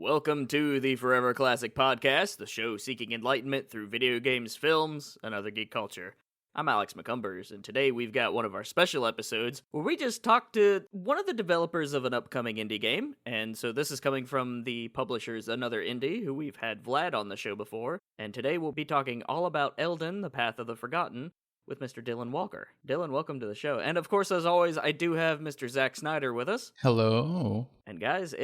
Welcome to the Forever Classic Podcast, the show seeking enlightenment through video games, films, and other geek culture. I'm Alex McCumbers, and today we've got one of our special episodes where we just talked to one of the developers of an upcoming indie game, and so this is coming from the publishers Another Indie, who we've had Vlad on the show before, and today we'll be talking all about Elden, The Path of the Forgotten, with Mr. Dylan Walker. Dylan, welcome to the show. And of course, as always, I do have Mr. Zack Snyder with us. Hello. And guys,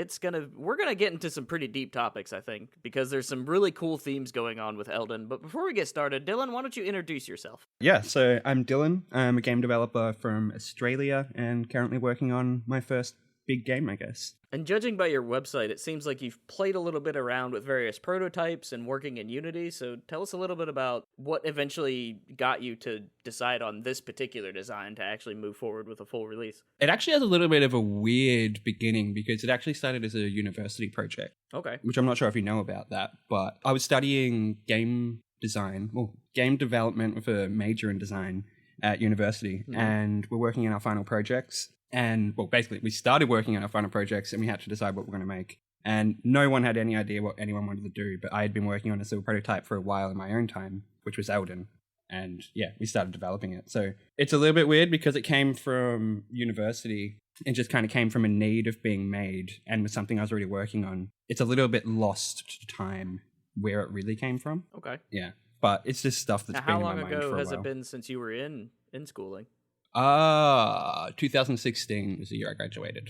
we're gonna get into some pretty deep topics, I think, because there's some really cool themes going on with Elden. But before we get started, Dylan, why don't you introduce yourself? Yeah, so I'm Dylan. I'm a game developer from Australia and currently working on my first big game, I guess. And judging by your website, it seems like you've played a little bit around with various prototypes and working in Unity, so tell us a little bit about what eventually got you to decide on this particular design to actually move forward with a full release. It actually has a little bit of a weird beginning because it actually started as a university project. Okay. Which I'm not sure if you know about that, but I was studying game development with a major in design at university, and we're working on our final projects. And, well, basically, we started working on our final projects and we had to decide what we're going to make. And no one had any idea what anyone wanted to do, but I had been working on a little prototype for a while in my own time, which was Elden. And yeah, we started developing it. So it's a little bit weird because it came from university and just kind of came from a need of being made and was something I was already working on. It's a little bit lost to time where it really came from. Okay. Yeah. But it's just stuff that's been in my mind for a while. How long ago has it been since you were in schooling? 2016 was the year I graduated.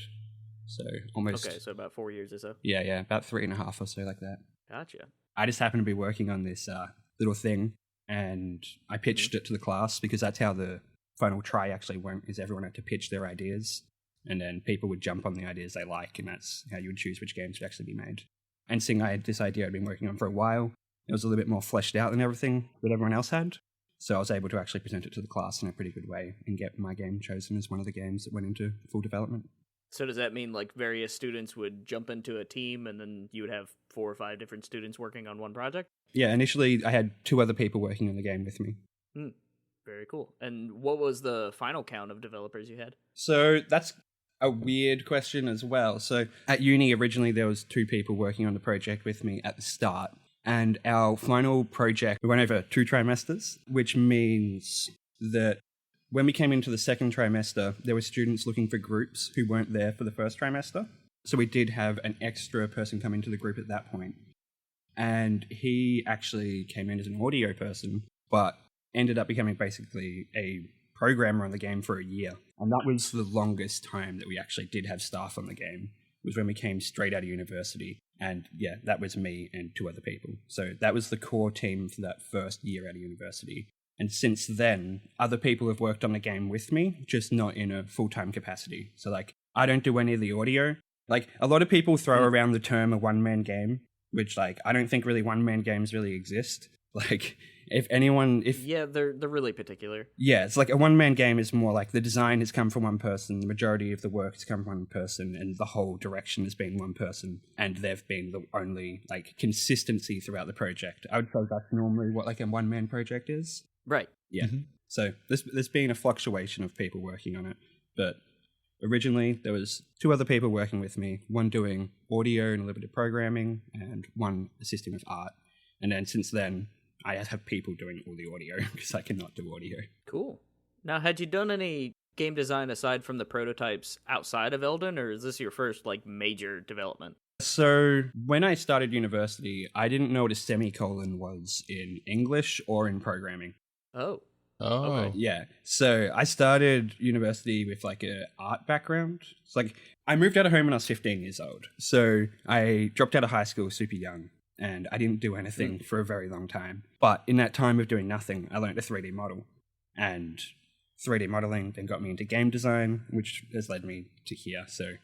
So almost. Okay, so about 4 years or so. Yeah, about 3.5 or so, like that. Gotcha. I just happened to be working on this little thing, and I pitched it to the class because that's how the final try actually went, is everyone had to pitch their ideas, and then people would jump on the ideas they like, and that's how you would choose which games would actually be made. And seeing I had this idea I'd been working on for a while, it was a little bit more fleshed out than everything that everyone else had. So I was able to actually present it to the class in a pretty good way and get my game chosen as one of the games that went into full development. So does that mean like various students would jump into a team and then you would have 4 or 5 different students working on one project? Yeah, initially I had 2 other people working on the game with me. Very cool. And what was the final count of developers you had? So that's a weird question as well. So at uni, originally there was 2 people working on the project with me at the start. And our final project, we went over 2 trimesters, which means that when we came into the second trimester, there were students looking for groups who weren't there for the first trimester. So we did have an extra person come into the group at that point. And he actually came in as an audio person, but ended up becoming basically a programmer on the game for a year. And that was the longest time that we actually did have staff on the game, was when we came straight out of university. And yeah, that was me and 2 other people. So that was the core team for that first year out of university. And since then, other people have worked on the game with me, just not in a full-time capacity. So like, I don't do any of the audio. Like, a lot of people throw around the term a one-man game, which like, I don't think really one-man games really exist. Like, Yeah, they're really particular. Yeah, it's like a one-man game is more like the design has come from one person, the majority of the work has come from one person, and the whole direction has been one person, and they've been the only like consistency throughout the project. I would say that's normally what like a one-man project is. Right. Yeah. So there's been a fluctuation of people working on it, but originally there was 2 other people working with me, one doing audio and a little bit of programming, and one assisting with art. And then since then, I have people doing all the audio because I cannot do audio. Cool. Now, had you done any game design aside from the prototypes outside of Elden, or is this your first like major development? So when I started university, I didn't know what a semicolon was in English or in programming. Oh. Okay. Yeah. So I started university with like a art background. It's like I moved out of home when I was 15 years old. So I dropped out of high school super young. And I didn't do anything for a very long time. But in that time of doing nothing, I learned a 3D model. And 3D modeling then got me into game design, which has led me to here. So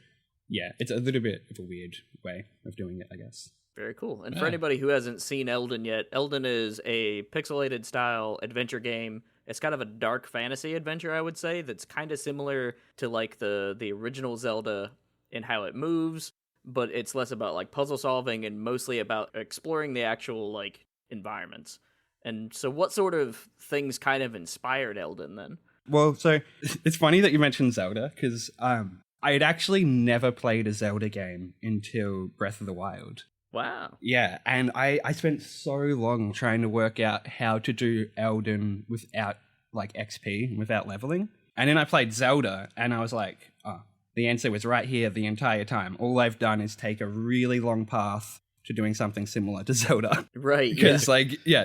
yeah, it's a little bit of a weird way of doing it, I guess. Very cool. And for anybody who hasn't seen Elden yet, Elden is a pixelated style adventure game. It's kind of a dark fantasy adventure, I would say, that's kind of similar to like the original Zelda in how it moves. But it's less about like puzzle solving and mostly about exploring the actual like environments. And so what sort of things kind of inspired Elden then? Well, so it's funny that you mentioned Zelda because I had actually never played a Zelda game until Breath of the Wild. Wow. Yeah, and I spent so long trying to work out how to do Elden without like XP, without leveling. And then I played Zelda, and I was like, oh, the answer was right here the entire time. All I've done is take a really long path to doing something similar to Zelda. Right, Because,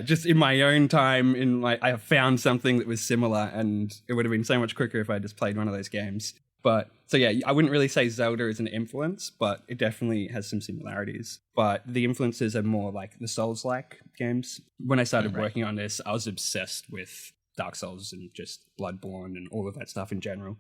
just in my own time, I found something that was similar, and it would have been so much quicker if I just played one of those games. But, so yeah, I wouldn't really say Zelda is an influence, but it definitely has some similarities. But the influences are more like the Souls-like games. When I started working on this, I was obsessed with Dark Souls and just Bloodborne and all of that stuff in general.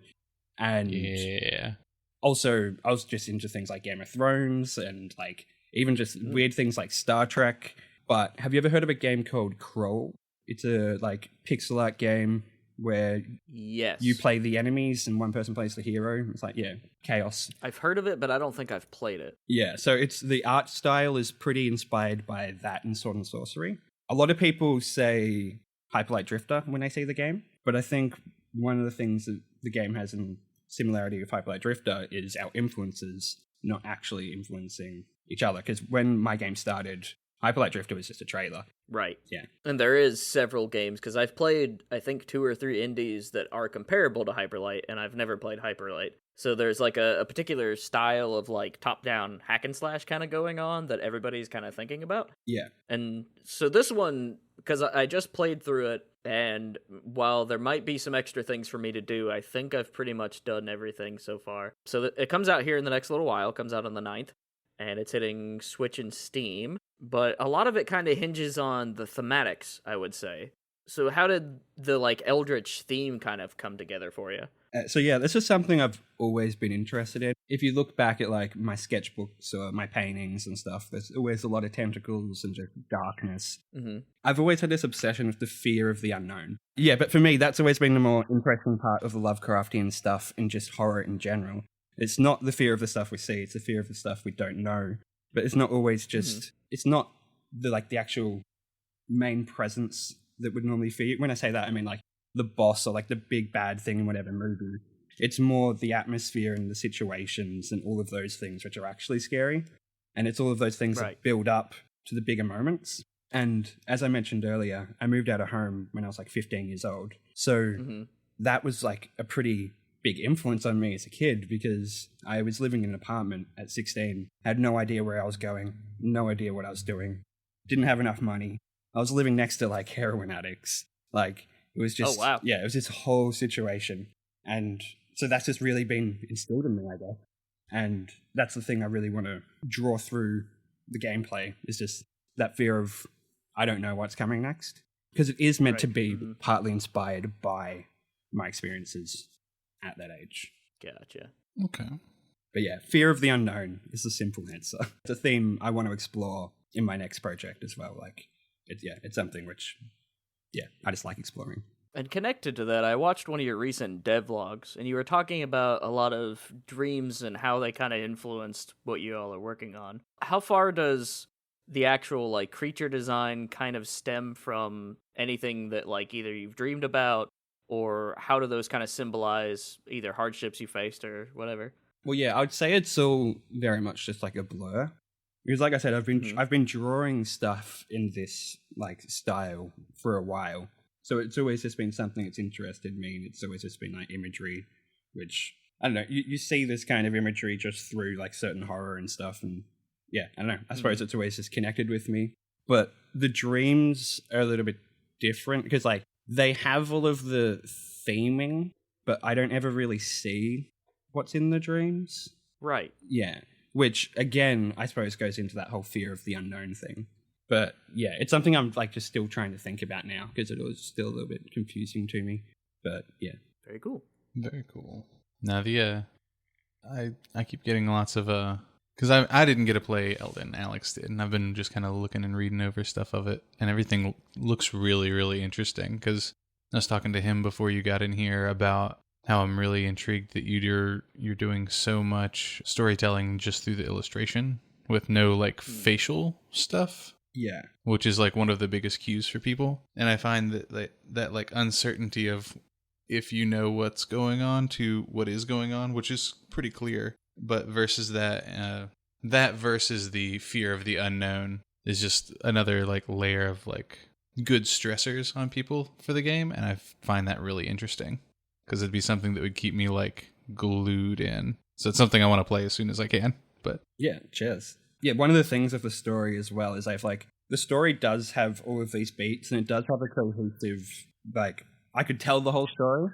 And also, I was just into things like Game of Thrones and like even just weird things like Star Trek. But have you ever heard of a game called Crawl? It's a like pixel art game where you play the enemies and one person plays the hero. It's like, chaos. I've heard of it, but I don't think I've played it. Yeah, so the art style is pretty inspired by that and Sword and Sorcery. A lot of people say Hyper Light Drifter when they see the game, but I think one of the things that the game has in similarity with Hyper Light Drifter is our influences not actually influencing each other. Because when my game started, Hyper Light Drifter was just a trailer. Right. Yeah. And there is several games, because I've played, I think, 2 or 3 indies that are comparable to Hyper Light, and I've never played Hyper Light. So there's like a particular style of like top-down hack and slash kind of going on that everybody's kind of thinking about. Yeah. And so this one, because I just played through it, and while there might be some extra things for me to do, I think I've pretty much done everything so far. So it comes out here in the next little while. It comes out on the 9th, and it's hitting Switch and Steam. But a lot of it kind of hinges on the thematics, I would say. So how did the like eldritch theme kind of come together for you? This is something I've always been interested in. If you look back at like my sketchbooks or my paintings and stuff, there's always a lot of tentacles and just darkness. Mm-hmm. I've always had this obsession with the fear of the unknown. Yeah, but for me, that's always been the more interesting part of the Lovecraftian stuff and just horror in general. It's not the fear of the stuff we see, it's the fear of the stuff we don't know. But it's not always just, it's not the actual main presence that would normally fear. When I say that, I mean like the boss or like the big bad thing in whatever movie. It's more the atmosphere and the situations and all of those things which are actually scary. And it's all of those things that build up to the bigger moments. And as I mentioned earlier, I moved out of home when I was like 15 years old. So that was like a pretty big influence on me as a kid because I was living in an apartment at 16, had no idea where I was going, no idea what I was doing, didn't have enough money. I was living next to like heroin addicts. Like it was just, it was this whole situation. And so that's just really been instilled in me, I guess. And that's the thing I really want to draw through the gameplay is just that fear of, I don't know what's coming next. Because it is meant to be partly inspired by my experiences at that age. Gotcha. Okay. But yeah, fear of the unknown is the simple answer. It's a theme I want to explore in my next project as well. Like, it's something which, I just like exploring. And connected to that, I watched one of your recent devlogs, and you were talking about a lot of dreams and how they kind of influenced what you all are working on. How far does the actual like creature design kind of stem from anything that like either you've dreamed about, or how do those kind of symbolize either hardships you faced or whatever? Well, yeah, I would say it's all very much just like a blur. Because like I said, I've been drawing stuff in this like style for a while. So it's always just been something that's interested me, and it's always just been like imagery, which, I don't know, you see this kind of imagery just through like certain horror and stuff, and I don't know, I suppose it's always just connected with me. But the dreams are a little bit different, because like, they have all of the theming, but I don't ever really see what's in the dreams. Right. Yeah. Which, again, I suppose goes into that whole fear of the unknown thing. But yeah, it's something I'm like just still trying to think about now because it was still a little bit confusing to me. But yeah. Very cool. Very cool. Now I keep getting lots of because I didn't get to play Elden, Alex did, and I've been just kind of looking and reading over stuff of it, and everything looks really, really interesting. Because I was talking to him before you got in here about how I'm really intrigued that you're doing so much storytelling just through the illustration with no like facial stuff. Yeah. Which is like one of the biggest cues for people. And I find that like uncertainty of if you know what's going on to what is going on, which is pretty clear, but versus that that versus the fear of the unknown is just another like layer of like good stressors on people for the game, and I find that really interesting because it'd be something that would keep me like glued in. So it's something I want to play as soon as I can. But yeah, cheers. Yeah, one of the things of the story as well is the story does have all of these beats, and it does have a cohesive, like, I could tell the whole story,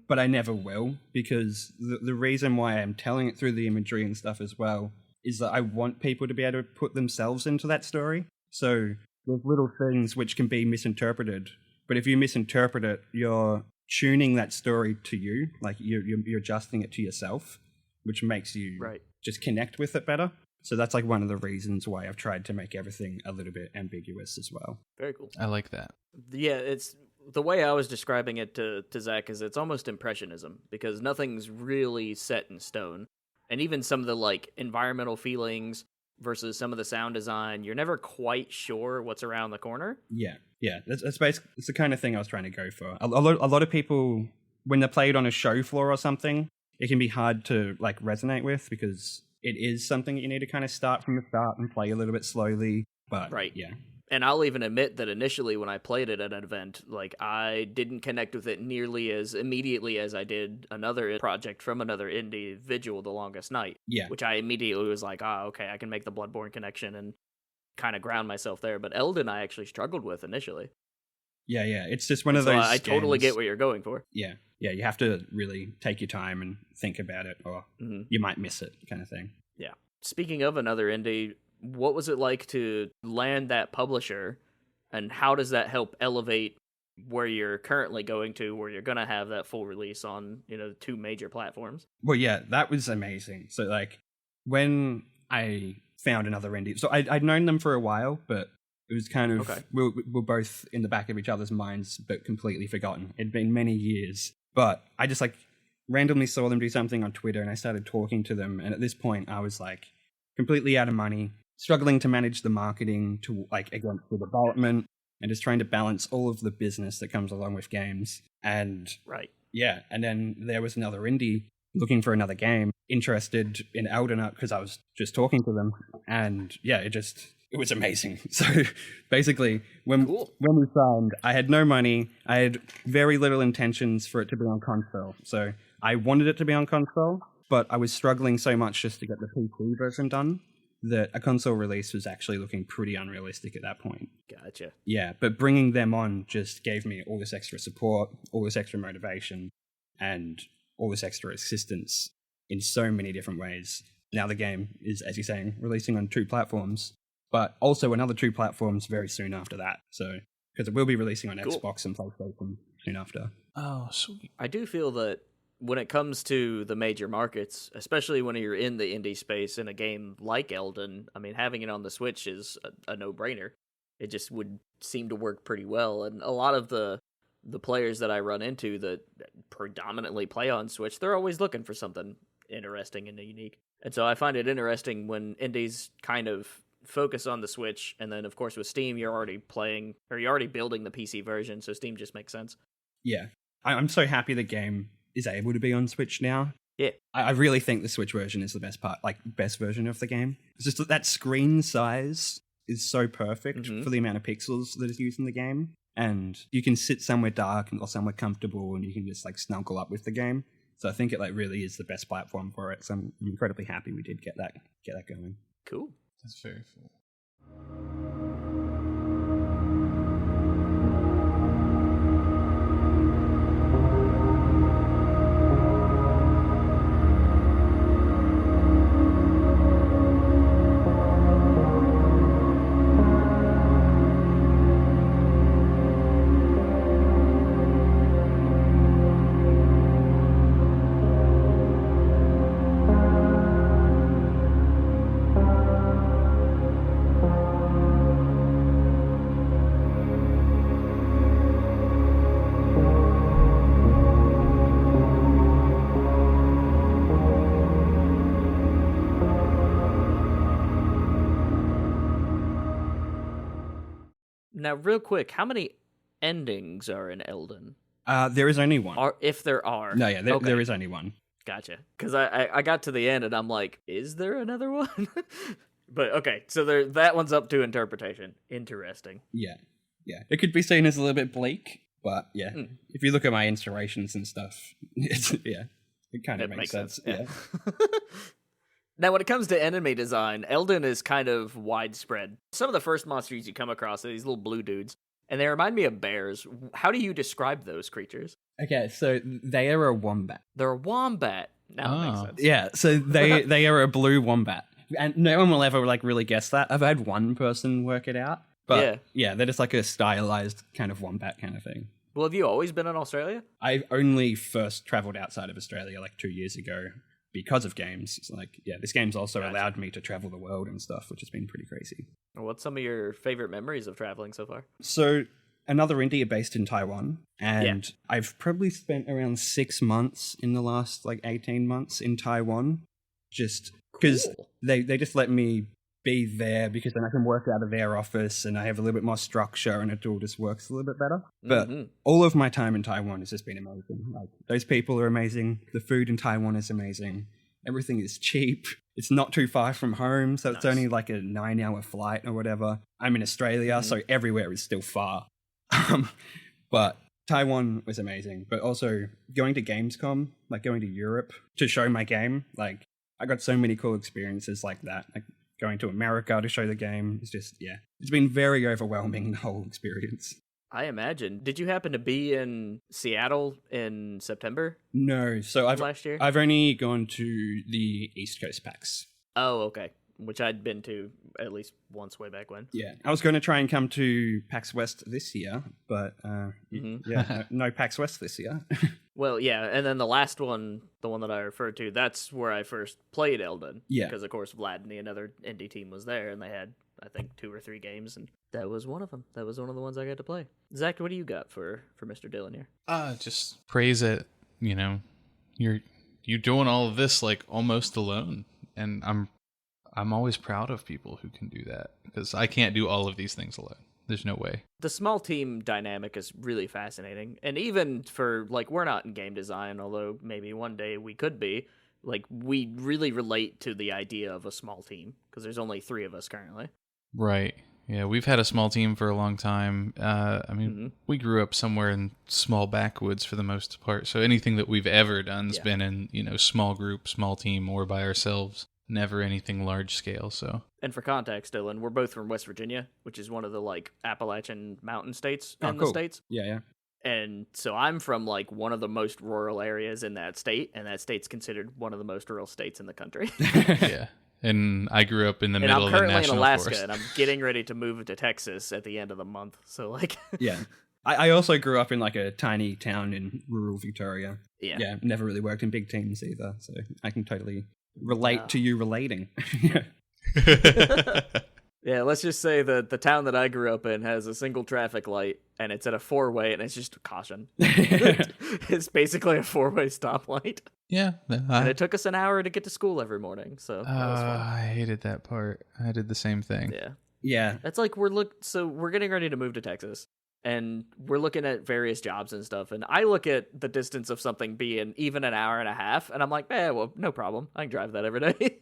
but I never will, because the reason why I'm telling it through the imagery and stuff as well is that I want people to be able to put themselves into that story. So there's little things which can be misinterpreted, but if you misinterpret it, you're tuning that story to you, like you're adjusting it to yourself, which makes you just connect with it better. So that's like one of the reasons why I've tried to make everything a little bit ambiguous as well. Very cool. I like that. Yeah, it's the way I was describing it to Zach is it's almost impressionism, because nothing's really set in stone. And even some of the like environmental feelings versus some of the sound design, you're never quite sure what's around the corner. Yeah. That's basically, it's the kind of thing I was trying to go for. A lot of people, when they're played on a show floor or something, it can be hard to like resonate with, because it is something that you need to kind of start from the start and play a little bit slowly. But yeah. And I'll even admit that initially when I played it at an event, like I didn't connect with it nearly as immediately as I did another project from another individual, The Longest Night. Yeah. Which I immediately was like, okay, I can make the Bloodborne connection and kind of ground myself there. But Elden I actually struggled with initially. Yeah. It's just one of those I totally games. get what you're going for. Yeah, you have to really take your time and think about it, or you might miss it, kind of thing. Yeah. Speaking of another indie, what was it like to land that publisher, and how does that help elevate where you're currently going to, where you're going to have that full release on, the two major platforms? Well, yeah, that was amazing. So, like, when I found another indie, so I'd known them for a while, but it was kind of, we're both in the back of each other's minds, but completely forgotten. It'd been many years, but I just, like, randomly saw them do something on Twitter, and I started talking to them, and at this point, I was, like, completely out of money, struggling to manage the marketing to like against the development, and just trying to balance all of the business that comes along with games. And yeah, and then there was another indie looking for another game, interested in Elden because I was just talking to them, and yeah, it was amazing. So basically, when we signed, I had no money, I had very little intentions for it to be on console. So I wanted it to be on console, but I was struggling so much just to get the PC version done that a console release was actually looking pretty unrealistic at that point. Gotcha. Yeah, but bringing them on just gave me all this extra support, all this extra motivation, and all this extra assistance in so many different ways. Now the game is, as you're saying, releasing on 2 platforms, but also another 2 platforms very soon after that. So, because it will be releasing on Xbox and PlayStation soon after. Oh, sweet. I do feel that when it comes to the major markets, especially when you're in the indie space in a game like Elden, I mean, having it on the Switch is a no-brainer. It just would seem to work pretty well. And a lot of the players that I run into that predominantly play on Switch, they're always looking for something interesting and unique. And so I find it interesting when indies kind of focus on the Switch, and then, of course, with Steam, you're already building the PC version, so Steam just makes sense. Yeah. I'm so happy the game is able to be on Switch now. Yeah. I really think the Switch version is the best version of the game. It's just that screen size is so perfect for the amount of pixels that is used in the game. And you can sit somewhere dark or somewhere comfortable, and you can just like snuggle up with the game. So I think it like really is the best platform for it. So I'm incredibly happy we did get that going. Cool. That's very cool. Now, real quick, how many endings are in Elden? There is only one. If there are. No, yeah, there is only one. Gotcha. Because I got to the end and I'm like, is there another one? But okay, so that one's up to interpretation. Interesting. Yeah. It could be seen as a little bit bleak, but yeah, if you look at my inspirations and stuff, it kind of makes sense. Yeah. Now, when it comes to enemy design, Elden is kind of widespread. Some of the first monsters you come across are these little blue dudes, and they remind me of bears. How do you describe those creatures? Okay, so they are a wombat. They're a wombat. Now it makes sense. Yeah, so they are a blue wombat. And no one will ever like really guess that. I've had one person work it out. But yeah, they're just like a stylized kind of wombat kind of thing. Well, have you always been in Australia? I only first traveled outside of Australia like 2 years ago because of games. It's like, yeah, this game's also allowed me to travel the world and stuff, which has been pretty crazy. What's some of your favorite memories of traveling so far? So another indie based in Taiwan, and I've probably spent around 6 months in the last like 18 months in Taiwan, just because they just let me be there, because then I can work out of their office and I have a little bit more structure and it all just works a little bit better. But all of my time in Taiwan has just been amazing. Like, those people are amazing. The food in Taiwan is amazing. Everything is cheap. It's not too far from home, so it's only like a 9-hour flight or whatever. I'm in Australia, so everywhere is still far. But Taiwan was amazing. But also going to Gamescom, like going to Europe to show my game, like I got so many cool experiences like that. Like going to America to show the game. It's just, it's been very overwhelming, the whole experience. I imagine. Did you happen to be in Seattle in September? No. So last year? I've only gone to the East Coast PAX. Oh, okay. Which I'd been to at least once way back when. Yeah. I was going to try and come to PAX West this year, but no PAX West this year. Well, yeah, and then the last one, the one that I referred to, that's where I first played Elden. Yeah. Because, of course, Vlad and another indie team was there, and they had, I think, 2 or 3 games, and that was one of them. That was one of the ones I got to play. Zach, what do you got for Mr. Dillon here? Just praise it. You know, you're doing all of this, like, almost alone, and I'm always proud of people who can do that, because I can't do all of these things alone. There's no way. The small team dynamic is really fascinating. And even for, like, we're not in game design, although maybe one day we could be. Like, we really relate to the idea of a small team, because there's only 3 of us currently. Right. Yeah, we've had a small team for a long time. We grew up somewhere in small backwoods for the most part. So anything that we've ever done's been in, small group, small team, or by ourselves. Never anything large scale, so. And for context, Dylan, we're both from West Virginia, which is one of the, like, Appalachian mountain states in cool. the States. Yeah. And so I'm from, like, one of the most rural areas in that state, and that state's considered one of the most rural states in the country. Yeah. And I grew up in the middle of the national forest. And I'm currently in Alaska, and I'm getting ready to move to Texas at the end of the month, so, like... Yeah. I also grew up in, like, a tiny town in rural Victoria. Yeah, never really worked in big teams either, so I can totally... relate to you relating. Yeah, let's just say that the town that I grew up in has a single traffic light, and it's at a 4-way, and it's just a caution. It's basically a 4-way stoplight. Yeah. And it took us an hour to get to school every morning, so that was fun. I hated that part. I did the same thing. Yeah. It's like we're getting ready to move to Texas. And we're looking at various jobs and stuff, and I look at the distance of something being even an hour and a half, and I'm like, well, no problem. I can drive that every day.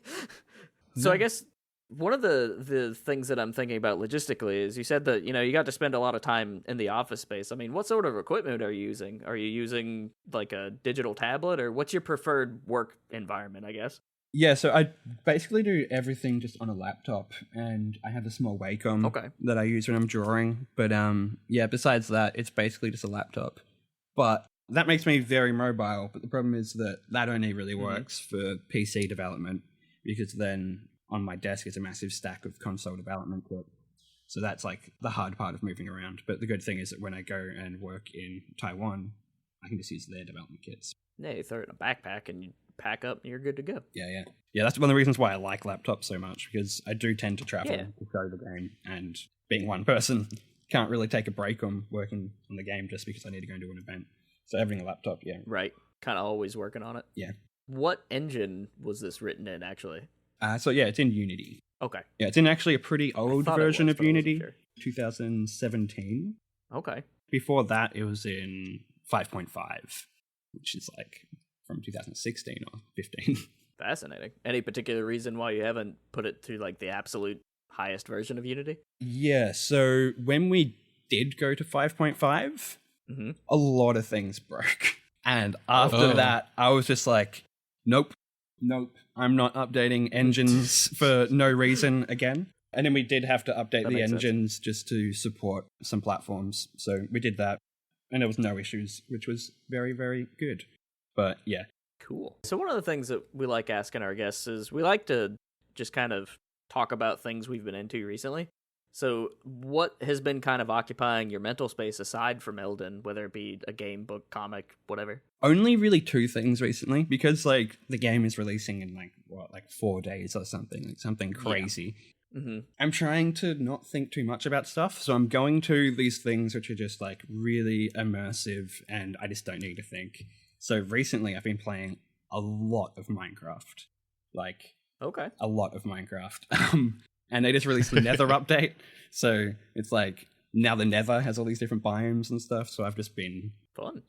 So I guess one of the things that I'm thinking about logistically is you said that, you got to spend a lot of time in the office space. I mean, what sort of equipment are you using? Are you using, like, a digital tablet, or what's your preferred work environment, I guess? Yeah, so I basically do everything just on a laptop, and I have a small Wacom that I use when I'm drawing. But besides that, it's basically just a laptop. But that makes me very mobile. But the problem is that only really works for PC development, because then on my desk is a massive stack of console development kit. So that's like the hard part of moving around. But the good thing is that when I go and work in Taiwan, I can just use their development kits. Yeah, you throw it in a backpack and you pack up and you're good to go. Yeah, that's one of the reasons why I like laptops so much, because I do tend to travel to show the game, and being one person, can't really take a break on working on the game just because I need to go and do an event. So having a laptop, Right. Kind of always working on it. Yeah. What engine was this written in, actually? It's in Unity. Okay. Yeah, it's in actually a pretty old version of Unity, sure. 2017. Okay. Before that, it was in 5.5, which is like from 2016 or 15. Fascinating. Any particular reason why you haven't put it to like the absolute highest version of Unity? Yeah, so when we did go to 5.5, a lot of things broke. And after that, I was just like, nope, I'm not updating engines for no reason again. And then we did have to update the engines just to support some platforms. So we did that, and there was no issues, which was very, very good. But yeah. Cool. So one of the things that we like asking our guests is we like to just kind of talk about things we've been into recently. So what has been kind of occupying your mental space aside from Elden, whether it be a game, book, comic, whatever? Only really two things recently, because like the game is releasing in like 4 days or something, like something crazy. Yeah. Mm-hmm. I'm trying to not think too much about stuff, so I'm going to these things which are just like really immersive and I just don't need to think. So recently I've been playing a lot of Minecraft. Like, okay, a lot of Minecraft. And they just released the Nether update. So it's like now the Nether has all these different biomes and stuff. So I've just been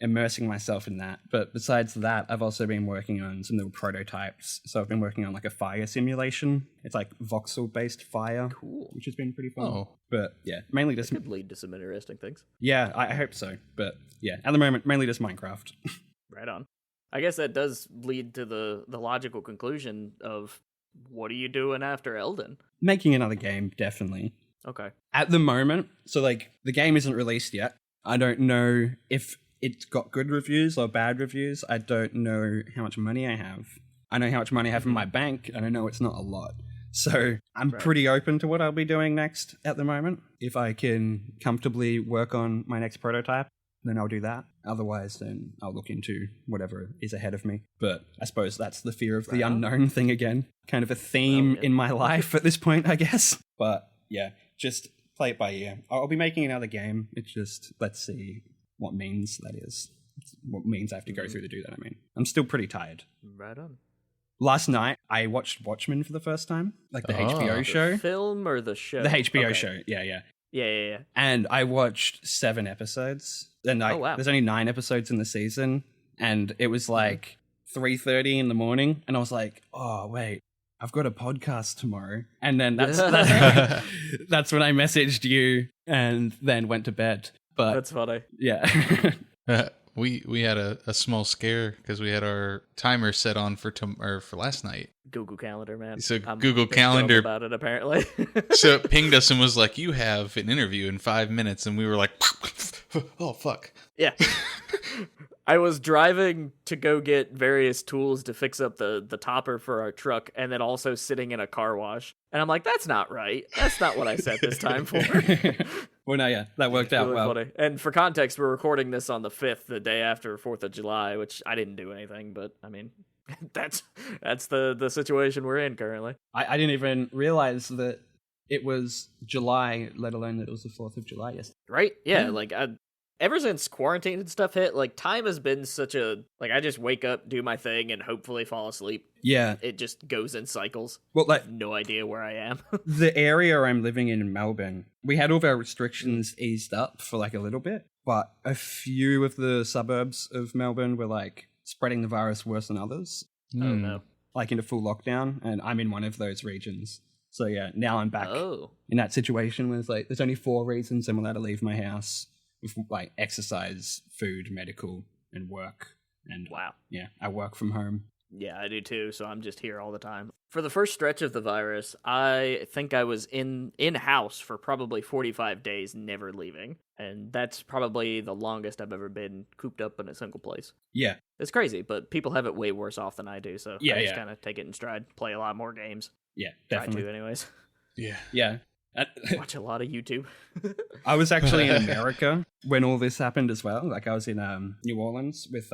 immersing myself in that. But besides that, I've also been working on some little prototypes. So I've been working on like a fire simulation. It's like voxel-based fire, which has been pretty fun. Oh. But yeah, mainly just... It could lead to some interesting things. Yeah, I hope so. But yeah, at the moment, mainly just Minecraft. Right on. I guess that does lead to the logical conclusion of what are you doing after Elden? Making another game, definitely. Okay. At the moment, so like the game isn't released yet. I don't know if it's got good reviews or bad reviews. I don't know how much money I have. I know how much money I have in my bank, and I know it's not a lot. So I'm pretty open to what I'll be doing next at the moment. If I can comfortably work on my next prototype, then I'll do that. Otherwise, then I'll look into whatever is ahead of me. But I suppose that's the fear of the unknown thing again. Kind of a theme in my life at this point, I guess. But yeah, just play it by ear. I'll be making another game. It's just, let's see what means that is. What means I have to go through to do that, I mean. I'm still pretty tired. Right on. Last night, I watched Watchmen for the first time. Like the HBO show. The film or the show? The HBO show, yeah. Yeah. And I watched 7 episodes. And there's only 9 episodes in the season. And it was like 3:30 in the morning. And I was like, oh, wait, I've got a podcast tomorrow. And then that's when I messaged you and then went to bed. But that's funny. Yeah. We had a small scare because we had our timer set on for last night. Google Calendar, man. So Google Calendar about it apparently. So it pinged us and was like, "You have an interview in 5 minutes," and we were like, "Oh fuck!" Yeah. I was driving to go get various tools to fix up the topper for our truck, and then also sitting in a car wash. And I'm like, "That's not right. That's not what I set this time for." Well, no, yeah, that worked out well. Funny. And for context, we're recording this on the 5th, the day after 4th of July, which I didn't do anything, but I mean, that's the situation we're in currently. I didn't even realize that it was July, let alone that it was the 4th of July yesterday. Right? Yeah, like ever since quarantine and stuff hit, like time has been such a, like I just wake up, do my thing, and hopefully fall asleep. Yeah. It just goes in cycles. Well, like, I have no idea where I am. The area I'm living in Melbourne, we had all of our restrictions eased up for like a little bit, but a few of the suburbs of Melbourne were like spreading the virus worse than others. Oh no. Like into full lockdown, and I'm in one of those regions. So yeah, now I'm back in that situation where it's like there's only 4 reasons I'm allowed to leave my house. With like exercise, food, medical, and work. And wow. Yeah, I work from home. Yeah, I do too, so I'm just here all the time. For the first stretch of the virus, I think I was in-house for probably 45 days, never leaving. And that's probably the longest I've ever been cooped up in a single place. Yeah. It's crazy, but people have it way worse off than I do, so yeah, I just kind of take it in stride, play a lot more games. Yeah, definitely. Try to anyways. Yeah. Watch a lot of YouTube. I was actually in America when all this happened as well. Like I was in New Orleans with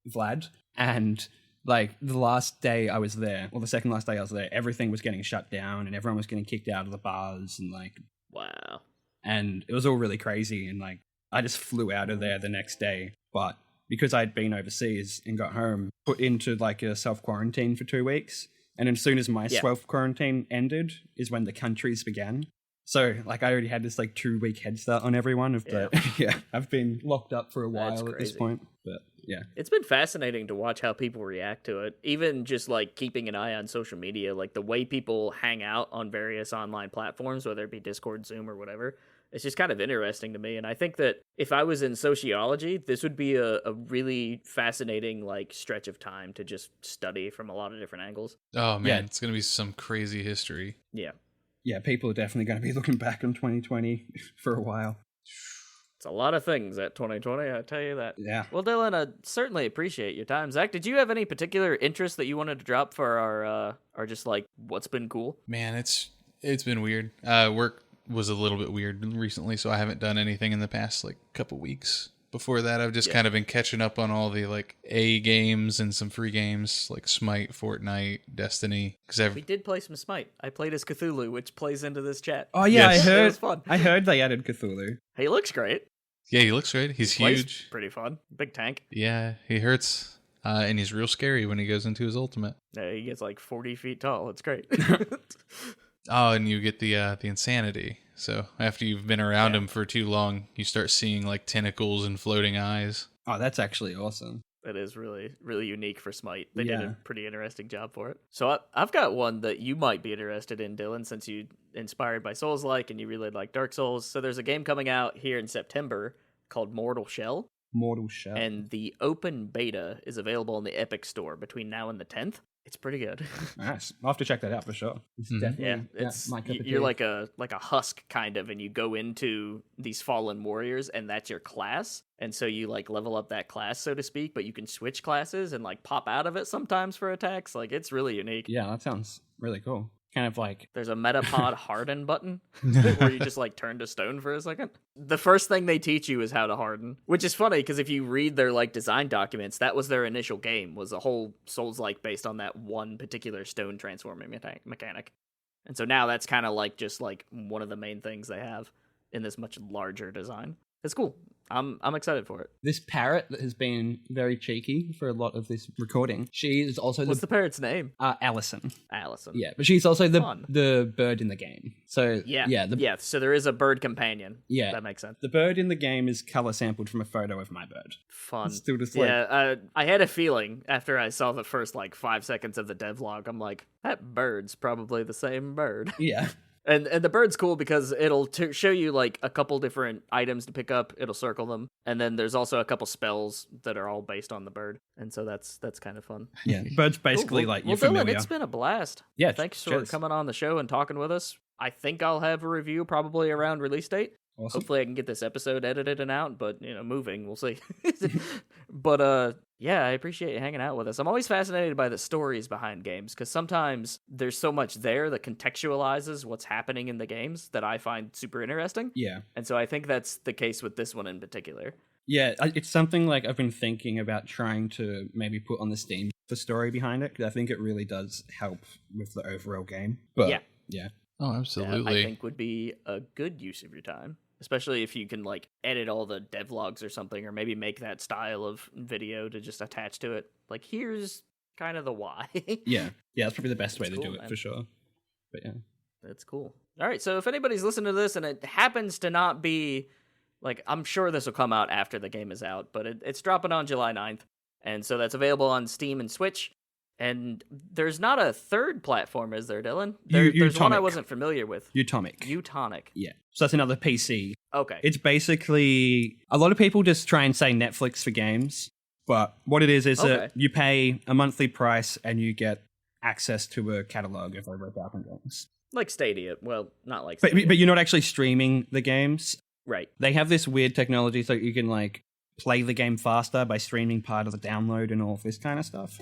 Vlad, and like the last day I was there, or the second last day I was there, everything was getting shut down and everyone was getting kicked out of the bars and like wow. And it was all really crazy, and like I just flew out of there the next day, but because I'd been overseas and got home, put into like a self-quarantine for 2 weeks, and as soon as my self-quarantine ended is when the countries began. So like I already had this like 2-week head start on everyone. But yeah, I've been locked up for a while at this point. But yeah, it's been fascinating to watch how people react to it. Even just like keeping an eye on social media, like the way people hang out on various online platforms, whether it be Discord, Zoom, or whatever. It's just kind of interesting to me. And I think that if I was in sociology, this would be a really fascinating like stretch of time to just study from a lot of different angles. Oh man, it's going to be some crazy history. Yeah. Yeah, people are definitely going to be looking back on 2020 for a while. It's a lot of things at 2020, I tell you that. Yeah. Well, Dylan, I certainly appreciate your time. Zach, did you have any particular interest that you wanted to drop for our just like what's been cool? Man, it's been weird. Work was a little bit weird recently, so I haven't done anything in the past like couple weeks. Before that, I've just kind of been catching up on all the like A games and some free games like Smite, Fortnite, Destiny. We did play some Smite. I played as Cthulhu, which plays into this chat. Oh yeah, Yes. I heard. It was fun. I heard they added Cthulhu. He looks great. Yeah, he looks great. He's Plays huge. Pretty fun. Big tank. Yeah, he hurts. And he's real scary when he goes into his ultimate. Yeah, he gets like 40 feet tall. It's great. Oh, and you get the insanity. So after you've been around him for too long, you start seeing like tentacles and floating eyes. Oh, that's actually awesome. That is really, really unique for Smite. They did Yeah. a pretty interesting job for it. So I've got one that you might be interested in, Dylan, since you inspired by Souls-like and you really like Dark Souls. So there's a game coming out here in September called Mortal Shell. Mortal Shell. And the open beta is available in the Epic Store between now and the 10th. It's pretty good. Nice. I'll have to check that out for sure. It's definitely It's my cup of you're tea. like a husk kind of, and you go into these fallen warriors, and that's your class. And so you like level up that class, so to speak, but you can switch classes and like pop out of it sometimes for attacks. Like it's really unique. Yeah, that sounds really cool. Kind of like There's a Metapod harden button where you just like turn to stone for a second. The first thing they teach you is how to harden, which is funny because if you read their like design documents, that was their initial game, was a whole Souls-like based on that one particular stone transforming mechanic. And so now that's kind of like just like one of the main things they have in this much larger design. It's cool. I'm excited for it. this parrot that has been very cheeky for a lot of this recording. She is also What's the parrot's name? Allison. Allison. Yeah, but she's also Fun. the bird in the game. So Yeah. So there is a bird companion. Yeah. That makes sense. the bird in the game is color sampled from a photo of my bird. Fun. It's still just like Yeah, I had a feeling after I saw the first like 5 seconds of the devlog. I'm like, that bird's probably the same bird. yeah. And the bird's cool because it'll show you like a couple different items to pick up. It'll circle them, and then there's also a couple spells that are all based on the bird. And so that's kind of fun. Yeah, bird's basically Cool. like Well, you're Dylan, familiar. it's been a blast. Yeah, Thanks for cheers. coming on the show and talking with us. I think I'll have a review probably around release date. Awesome. Hopefully I can get this episode edited and out, but moving, we'll see. But yeah, I appreciate you hanging out with us. I'm always fascinated by the stories behind games because sometimes there's so much there that contextualizes what's happening in the games that I find super interesting. Yeah. And so I think that's the case with this one in particular. Yeah, it's something like I've been thinking about trying to maybe put on the Steam the story behind it, because I think it really does help with the overall game. But yeah. Oh, That absolutely. I think would be a good use of your time. Especially if you can like edit all the devlogs or something, or maybe make that style of video to just attach to it. Like, here's kind of the why. Yeah, that's probably the best way That's to cool, do it man. for sure. But yeah. That's cool. All right, so if anybody's listening to this and it happens to not be, like, I'm sure this will come out after the game is out, but it's dropping on July 9th. And so that's available on Steam and Switch. And there's not a third platform, is there, Dylan? There's one I Utomik. wasn't familiar with. Utomik. Utomik. Yeah. So that's another PC. Okay. It's basically, a lot of people just try and say Netflix for games, but what it is Okay. that you pay a monthly price and you get access to a catalog of over 1,000 games. Like Stadia. Well, not like But Stadia. you're not actually streaming the games. Right. They have this weird technology so you can like play the game faster by streaming part of the download and all of this kind of stuff.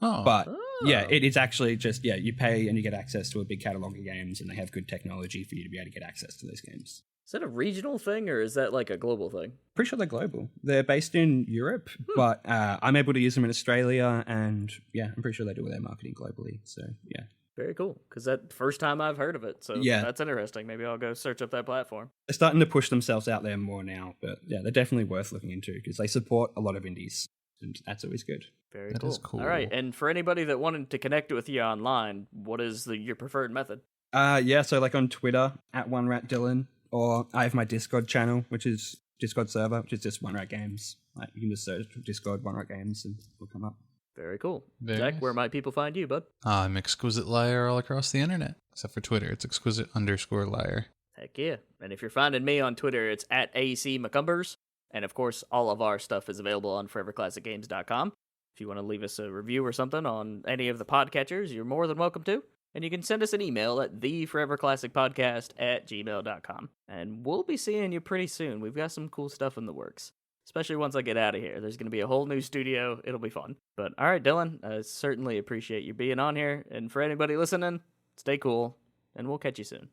Oh, But yeah, Oh. it is actually just, you pay and you get access to a big catalog of games, and they have good technology for you to be able to get access to those games. Is that a regional thing or is that like a global thing? Pretty sure they're global. They're based in Europe, but I'm able to use them in Australia, and yeah, I'm pretty sure they do their marketing globally. So yeah. Very cool. Because that first time I've heard of it. So Yeah. that's interesting. Maybe I'll go search up that platform. They're starting to push themselves out there more now, but yeah, they're definitely worth looking into because they support a lot of indies, and that's always good. Very That cool. is cool. All right. And for anybody that wanted to connect with you online, what is your preferred method? Yeah, so like on Twitter, at OneRatDylan, or I have my Discord channel, which is Discord server, which is just OneRat Games. Like, you can just search Discord OneRat Games and it'll come up. Very cool. Very Zach, nice. where might people find you, bud? I'm Exquisite Liar all across the internet, except for Twitter. It's exquisite_liar. Heck yeah. And if you're finding me on Twitter, it's at ACMccumbers. And of course, all of our stuff is available on foreverclassicgames.com. If you want to leave us a review or something on any of the podcatchers, you're more than welcome to. And you can send us an email at theforeverclassicpodcast@gmail.com. And we'll be seeing you pretty soon. We've got some cool stuff in the works. Especially once I get out of here. There's going to be a whole new studio. It'll be fun. But all right, Dylan, I certainly appreciate you being on here. And for anybody listening, stay cool, and we'll catch you soon.